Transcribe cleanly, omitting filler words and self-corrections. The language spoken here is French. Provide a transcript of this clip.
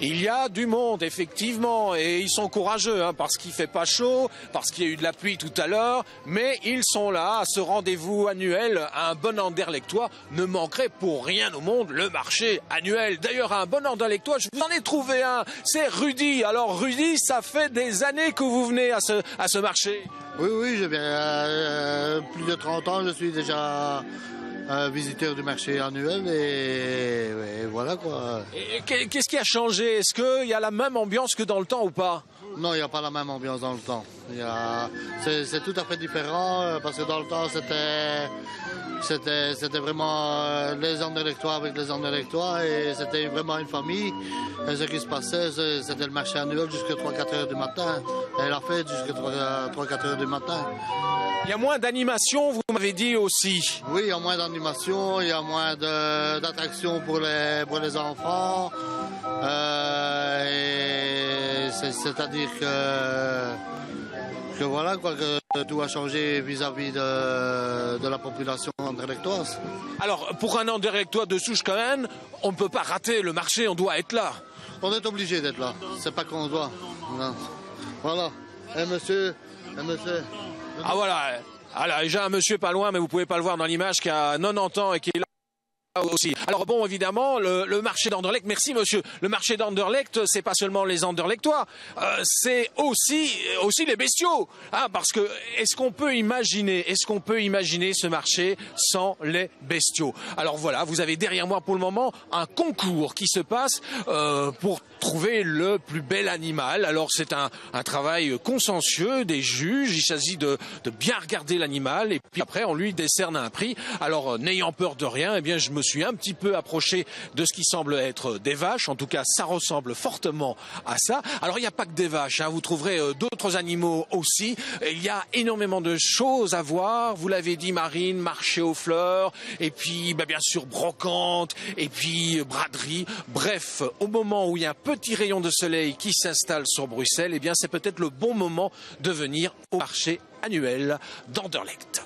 Il y a du monde, effectivement, et ils sont courageux, hein, parce qu'il fait pas chaud, parce qu'il y a eu de la pluie tout à l'heure, mais ils sont là à ce rendez-vous annuel. Un bon Anderlechtois ne manquerait pour rien au monde le marché annuel. D'ailleurs, un bon Anderlechtois, je vous en ai trouvé un, c'est Rudy. Alors Rudy, ça fait des années que vous venez à ce marché. Oui, je viens plus de 30 ans, je suis déjà visiteur du marché annuel et voilà quoi. Et qu'est-ce qui a changé? Est-ce qu'il y a la même ambiance que dans le temps ou pas? Non, il n'y a pas la même ambiance dans le temps. C'est tout à fait différent parce que dans le temps c'était vraiment les Anderlechtois avec les Anderlechtois et c'était vraiment une famille. Et ce qui se passait, c'était le marché annuel jusqu'à 3-4 heures du matin et la fête jusqu'à 3-4 heures du matin. Il y a moins d'animation, vous m'avez dit aussi. Oui, il y a moins d'animation, il y a moins d'attractions pour les enfants. C'est-à-dire que voilà quoi, que tout a changé vis-à-vis de la population anderlechtoise. Alors, pour un Anderlechtois de souche quand même, on ne peut pas rater le marché, on doit être là. On est obligé d'être là, c'est pas qu'on doit. Non. Voilà, et monsieur. Ah voilà, j'ai un monsieur pas loin, mais vous pouvez pas le voir dans l'image, qui a 90 ans et qui est là aussi. Alors bon, évidemment, le marché d'Anderlecht, merci monsieur, le marché d'Anderlecht, c'est pas seulement les Anderlechtois, c'est aussi les bestiaux, hein, parce que est-ce qu'on peut imaginer ce marché sans les bestiaux? Alors voilà, vous avez derrière moi pour le moment un concours qui se passe pour trouver le plus bel animal. Alors c'est un travail consensueux des juges, il s'agit de bien regarder l'animal et puis après on lui décerne un prix. Alors n'ayant peur de rien, eh bien je me suis un petit peu approché de ce qui semble être des vaches, en tout cas ça ressemble fortement à ça. Alors il n'y a pas que des vaches, hein. Vous trouverez d'autres animaux aussi, il y a énormément de choses à voir, vous l'avez dit Marine, marché aux fleurs, et puis bien sûr brocante, et puis braderie, bref, au moment où il y a un petit rayon de soleil qui s'installe sur Bruxelles, eh bien c'est peut-être le bon moment de venir au marché annuel d'Anderlecht.